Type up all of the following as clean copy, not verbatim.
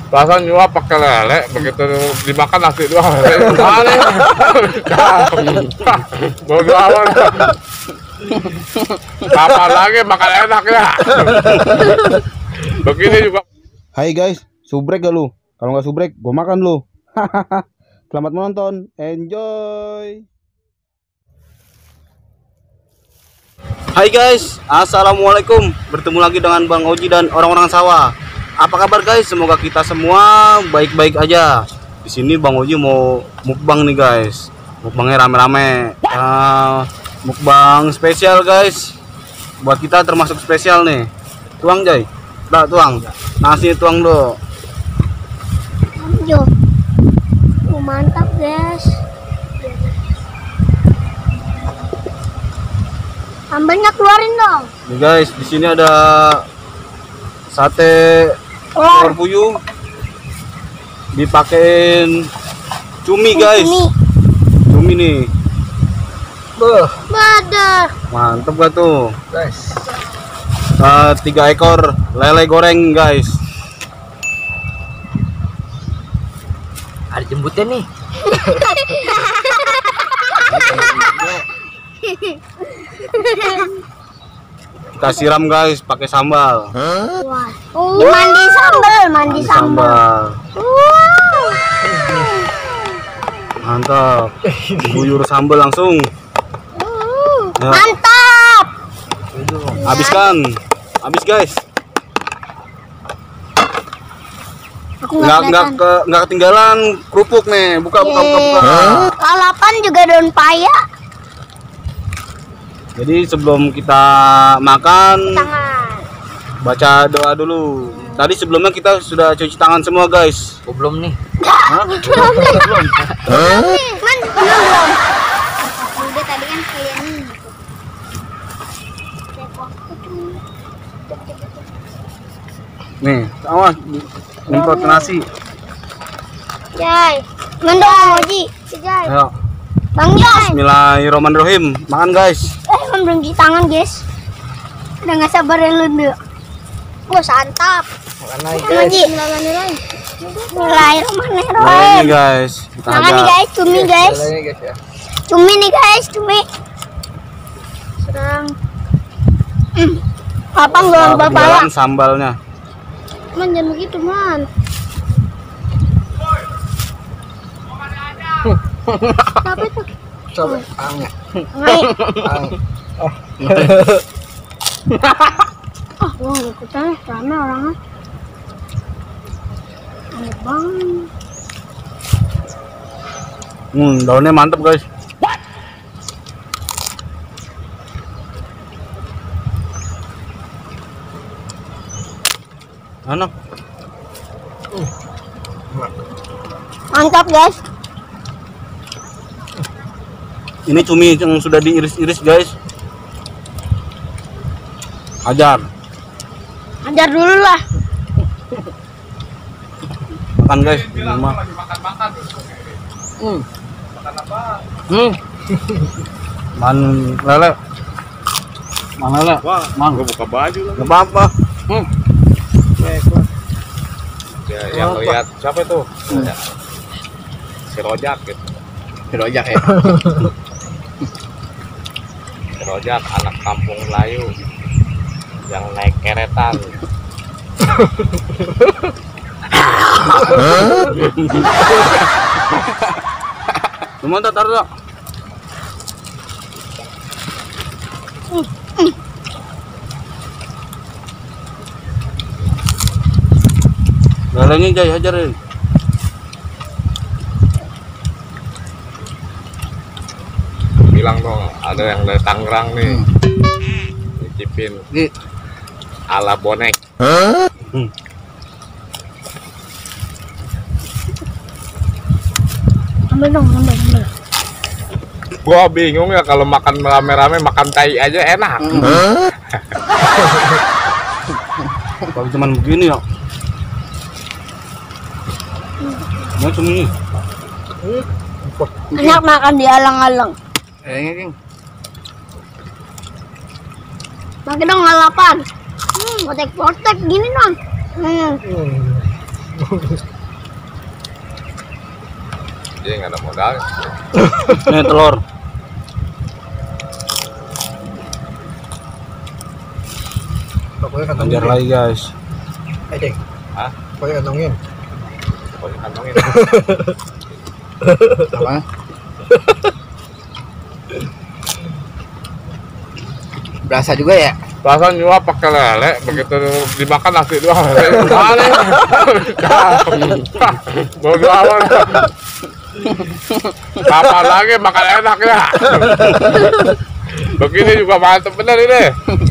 Perasaan nyuap pakai lele, begitu dimakan nasi doang. Gimana? Bodo amat. Kapan lagi makan enak ya? Begini juga. Hai guys, subrek gak lu? Kalau nggak subrek, gue makan lu. Selamat menonton, enjoy. Hai guys, assalamualaikum. Bertemu lagi dengan Bang Oji dan orang-orang sawah. Apa kabar guys? Semoga kita semua baik-baik aja. Di sini Bang Oji mau mukbang nih guys. Mukbangnya rame-rame. Mukbang spesial guys. Buat kita termasuk spesial nih. Tuang Jay. Dah tuang. Nasi tuang do. Yo. Mantap guys. Sambalnya keluarin dong. Nih guys, di sini ada sate telur puyuh. Dipakein cumi guys. Cumi nih. Badah. Mantep gak tuh Guys. 3 ekor lele goreng guys. Ada jembutnya nih. Kita siram guys pakai sambal. Wah. Mandi sambal, mandi sambal. Mantap. Guyur sambal langsung. Ya. Mantap. Habiskan. Habis guys. Aku nggak ketinggalan kerupuk nih. Buka. Lalapan juga daun paya. Jadi sebelum kita makan, Tangan. baca doa dulu. Tadi sebelumnya kita sudah cuci tangan semua guys. Oh, belum nih. Hah? Belum. Man, belum. Udah tadi kan kayak ini. Nih, awas nyemprot nasi. Jai, mendong Oji. Jai. Ayo. Bang Jai. Bismillahirrahmanirrahim. Makan guys. Belum cuci tangan guys. Udah nggak sabar ya lu dulu. Wah santap. Makan lagi Oji. Bismillahirrahmanirrahim. Nah, ini guys. Kita Makan nih guys, cumi guys. ya. Cumi nih guys, cumi. Serang. Apa nggak bapak? Ketinggalan sambalnya. Man jangan begitu man. Apa itu? Coba angin. Ngai. Wah, ikutannya rame orangnya. Aneh banget. Daunnya mantep guys. Enak. Mantap guys. Ini cumi yang sudah diiris-iris guys. Ajar. Ajar dulu lah. Makan guys. Ini mah. Makan-makan. Makan apa? Man lele. Mana lele? Wah, Man. gua buka baju lah. Gak apa-apa. Ya, yang lihat siapa itu? Si Rojak gitu. Si Rojak ya. Si Rojak anak kampung Melayu yang naik keretan. Cuma taruh. Lelenya Jay hajarin. Bilang dong, ada yang dari Tangerang nih. Nyicipin ala bonek. Ambil dong, ambil. Gua bingung ya kalau makan rame-rame makan tai aja enak. Kalau cuman begini ya. Mau cumi. Enak makan di alang-alang. King. Pakai dong lalapan. Potek-potek gini dong. Dia nggak ada modal. Nih telur. Pokoknya Lanjut kantongin. lagi guys. Deng. Hah? Pokoknya kantongin. Pokoknya kantongin. Apa? Berasa juga ya? Perasaan nyuap pakai lele, begitu dimakan nasi doang. Lele gimana? Bodoh amat. Kapan lagi makan enak ya? Begini juga mantep bener ini.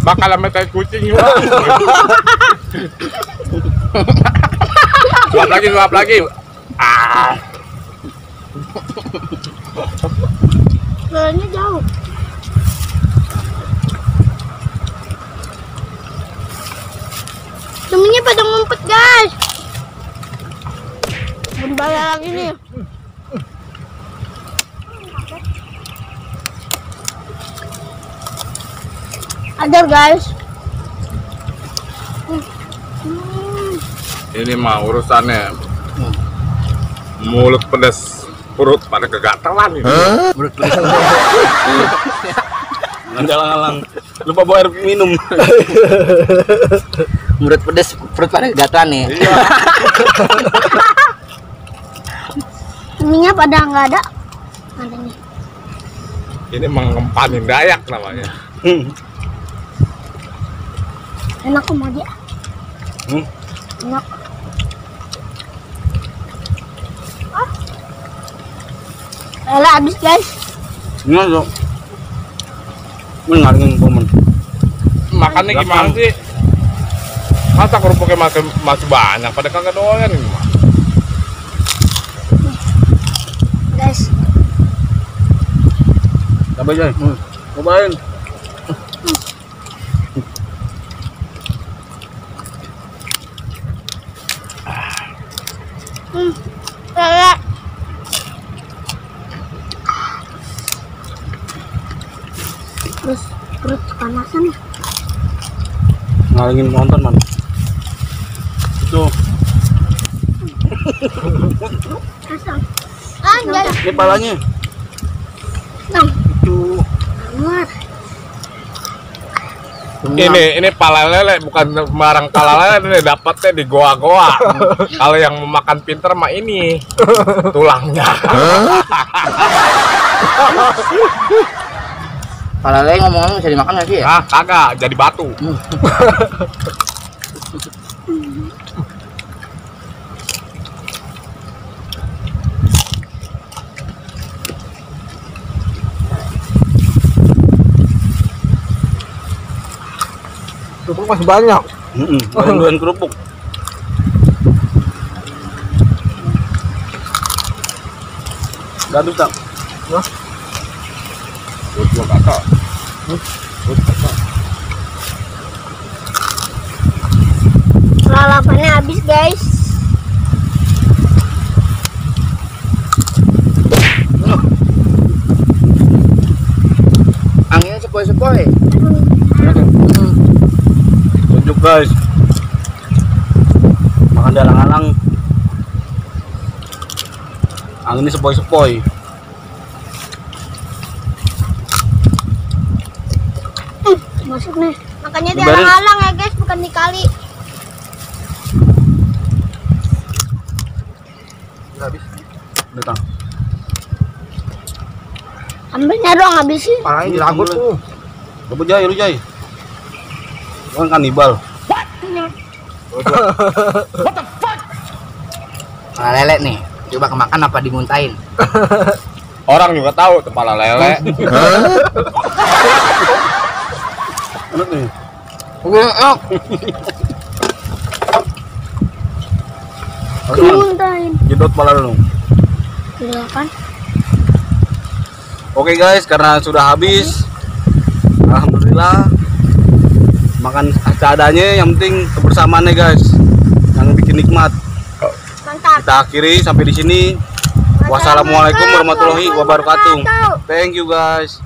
Makan sama tai kucing juga. Suap lagi, suap lagi. Ah. Lelenya jauh. Temennya pada ngumpet guys. Berbahaya lagi nih. Ajar guys. Ini mah urusannya mulut pedas, perut pada kegatalan ini. Ngalang-ngalang. Lupa bawa air minum. Mulut pedes, perut pada gatelan nih. Iya. Ininya pada nggak ada. Adanya. Ini mengempanin Dayak namanya. Enak kok mau dia. Enak. Lele habis guys. Ini dong. Mengaringin temen. Makannya gimana sih? Masa kerupuknya masih banyak, pada kagak doyan ini mah. Guys. Coba aja. Cobain. Lele. Terus perut kepanasan ya. Ngaringin nonton man. Tuh. Asam. Anjay. Ini palanya. Nah, Tuh. keluar. Ini pala lele, bukan sembarang pala lele, ini dapatnya di goa-goa. Kalau yang memakan pinter mah ini tulangnya. Pala lele ngomong-ngomong bisa dimakan nggak sih ya? Ah, kagak, jadi batu. Kerupuk masih banyak. Doyan kerupuk. Gaduh tak? Gua kata. Lalapannya habis guys. Anginnya sepoi-sepoi. Tunjuk guys. Makan dalang-alang. Anginnya sepoi-sepoi. Masuk nih. Makanya Dibarin. dialang-alang ya guys, bukan di kali. Nggak habis. Udah tak? Ambilnya doang habisin. Palanya diragut tuh. Coba Jai, lu Jai. Lu kan kanibal. Pala lele nih. Coba kemakan apa dimuntahin? Orang juga tahu tuh pala lele. Enak nih. Oke, enak. Dimuntahin. Jedot pala dulu. Iya kan? Oke guys, karena sudah habis, alhamdulillah makan seadanya, yang penting kebersamaannya guys, yang bikin nikmat. Mantap. Kita akhiri sampai di sini. Wassalamualaikum warahmatullahi wabarakatuh. Thank you guys.